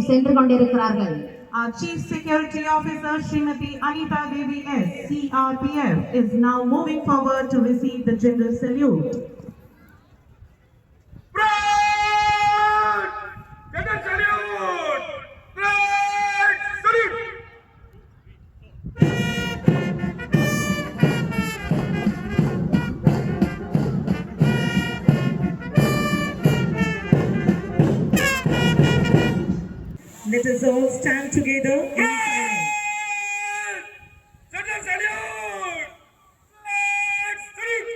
சென்று கொண்டிருக்கிறார்கள். Our Chief Security Officer Srimati Anita Devi S, CRPF, is now moving forward to receive the general salute. General salute! Salute! Let us all stand together in silence. General salute! Salute!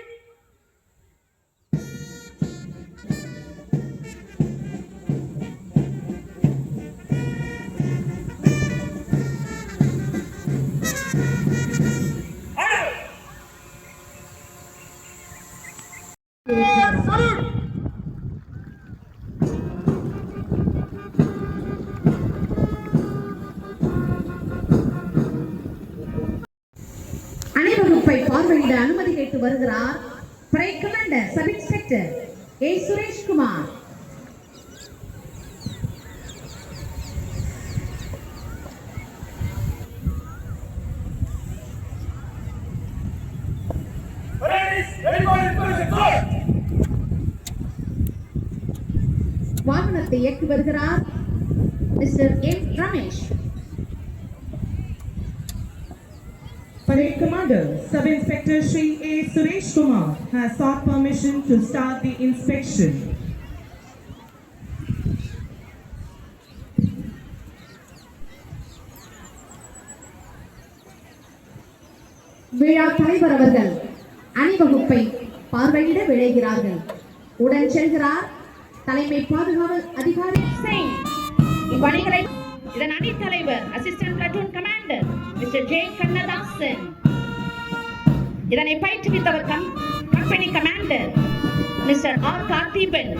Salute! அணிவகுப்பை பார்வையிட அனுமதி கேட்டு வருகிறார் parade commander sub inspector ஏ சுரேஷ்குமார். வாகனத்தை இயக்கி வருகிறார் mister M Ramesh. Parade Commander Sub-Inspector Shri A. Suresh Kumar has sought permission to start the inspection. விழா தலைவர் அவர்கள் அணிவகுப்பை பார்வையிட விளைகிறார்கள். உடன் செல்கிறார் தலைமை பாதுகாவல் அதிகாரி சிங். இப்பணிகளை இதன் அணி தலைவர் assistant platoon commander mister J Kannadasan. இதனை பயிற்றுவித்தவர் company commander mister R Karthiban.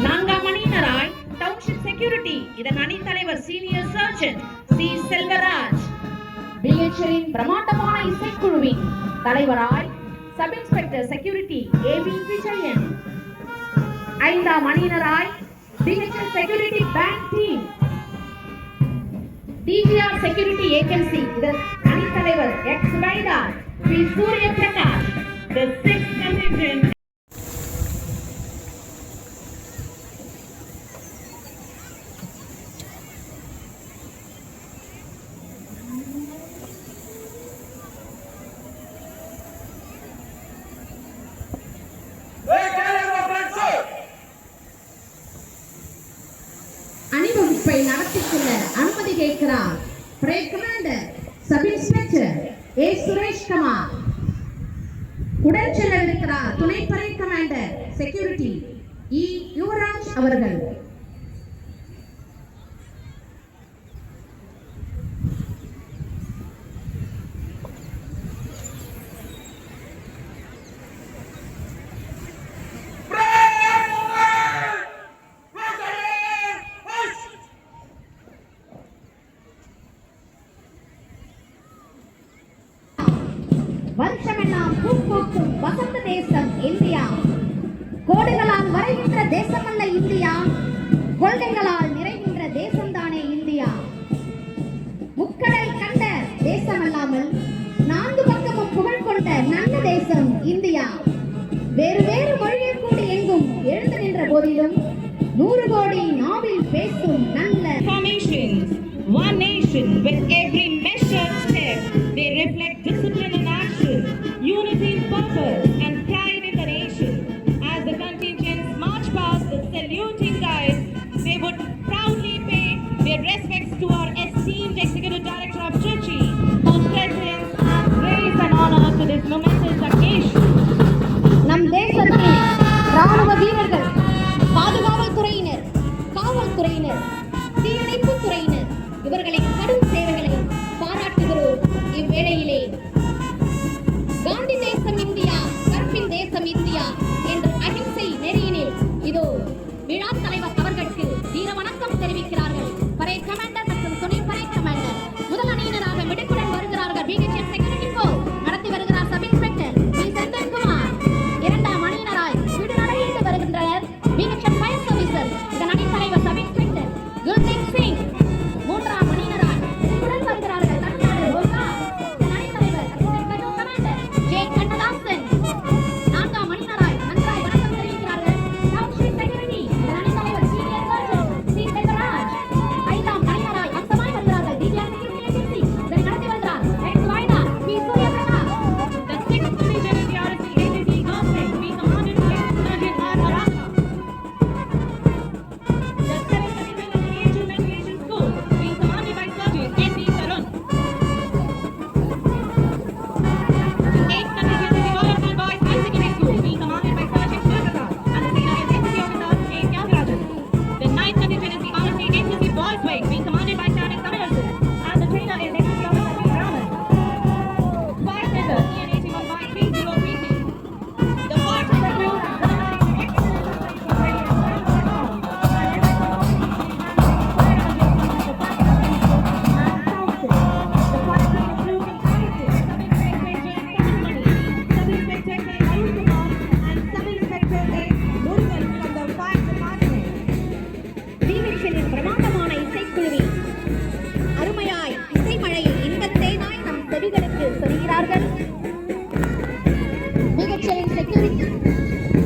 4ஆம் அணியினராய் டவுன்ஷிப் செக்யூரிட்டி இதன் அணி தலைவர் சீனியர் சர்ஜன் சி செல்வராஜ். பிஎச்எல்லின் பிரம்மாண்டமான இசைக்குழுவின் தலைவராய் sub inspector security AB Vijayan. 5ஆம் அணியினராய் BHL security bank team DGR security agency இதன் அணி தலைவர் X வைடார் Sri Surya Prakash. The 6th contingent அணிவகுப்பை நடத்திக் கொள்ள அனுமதி கேட்கிறார் பரேட் கமாண்டர் சப் இன்ஸ்பெக்டர் ஏ சுரேஷ்குமார். உடன் செல்லவிருக்கிறார் துணை பரேட் கமாண்டர் செக்யூரிட்டி இ யுவராஜ் அவர்கள். வருஷமெல்லாம் பூக்கும் வசந்த தேசம் இந்தியா. கோடுகளால் வரைகின்ற தேசமல்ல இந்தியா, கொள்கைகளால் நிறைகின்ற தேசம்தானே இந்தியா. முக்கடல் கண்ட தேசமல்லாமல் 4 பக்கமும் புகழ் கொண்ட நல்ல தேசம் இந்தியா. வேறு வேறு மொழியில் கூடி எங்கும் எழுந்து நின்ற போதிலும் 100 கோடி நாவில் பேசும் நல்ல formations. One nation with every measured step. They reflect discipline in action, unity in purpose, and pride in the nation. As the contingents march past the saluting guys, they would proudly pay their respects to our esteemed Executive Director of Trichy, whose presence adds grace and honor to this momentous occasion. நம் தேசத்தின் ராணுவ வீரர்கள், பாதுகாவல் துறையினர், காவல்துறையினர், தீயணைப்பு துறையினர் இவர்களின் கடும் சேவைகளை பாராட்டுகிறோம். இவ்வேளையிலே காந்தி தேசம் இந்தியா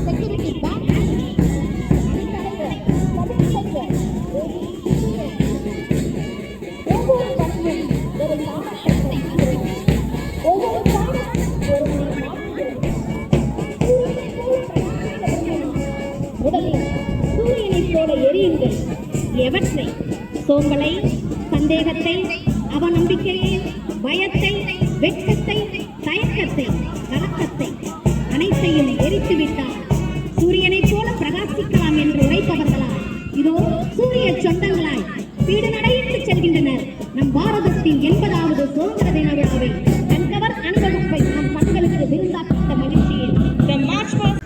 security back, ஒவ்வொரு பணியும் ஒரு காலகட்டத்தை ஒவ்வொரு பாடம் ஒரு முதலில் சூரியனைப் போல எரியுங்கள். எவற்றை? சோம்பலை, சந்தேகத்தை, அவநம்பிக்கையை, பயத்தை, வெட்கத்தை, தயக்கத்தை, கலக்கத்தை அனைத்தையும் எரித்துவிட்டால் சூரியனைப் போல பிரகாசிக்கலாம் என்று உரைப்பவர்களால் இதோ சூரிய சொந்தங்களாய் வீடு நடையிட்டு செல்கின்றனர். நம் பாரதத்தின் 80வது சுதந்திர தின விழாவை கண்கவர் அணிவகுப்பை நம் கண்களுக்கு விருந்தாக்கப்பட்ட மகிழ்ச்சியில் The march past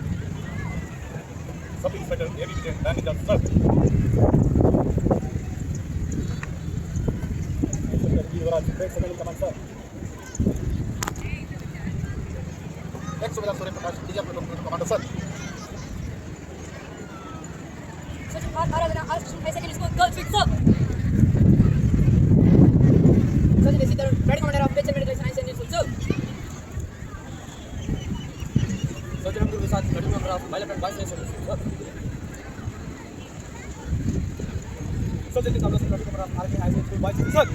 Sub-Inspector A.V. Vijayan, Manager, sir. Inspector B. Yuvraj, Third Second in Command, sir. Ex-Subedar Surya Prakash, DG Platoon Commander, sir. Sergeant R. Aradhana, High Secondary School, Girls Week, sir. Sergeant S. Tarun, Brigadier Commander of Medical Science Engineering School, sir. Sergeant Abdul Rasad, Brigadier Commander of Pilot and Vice Engineering School, sir. Sergeant Thomas, Brigadier Commander of RK High School, Vice, sir.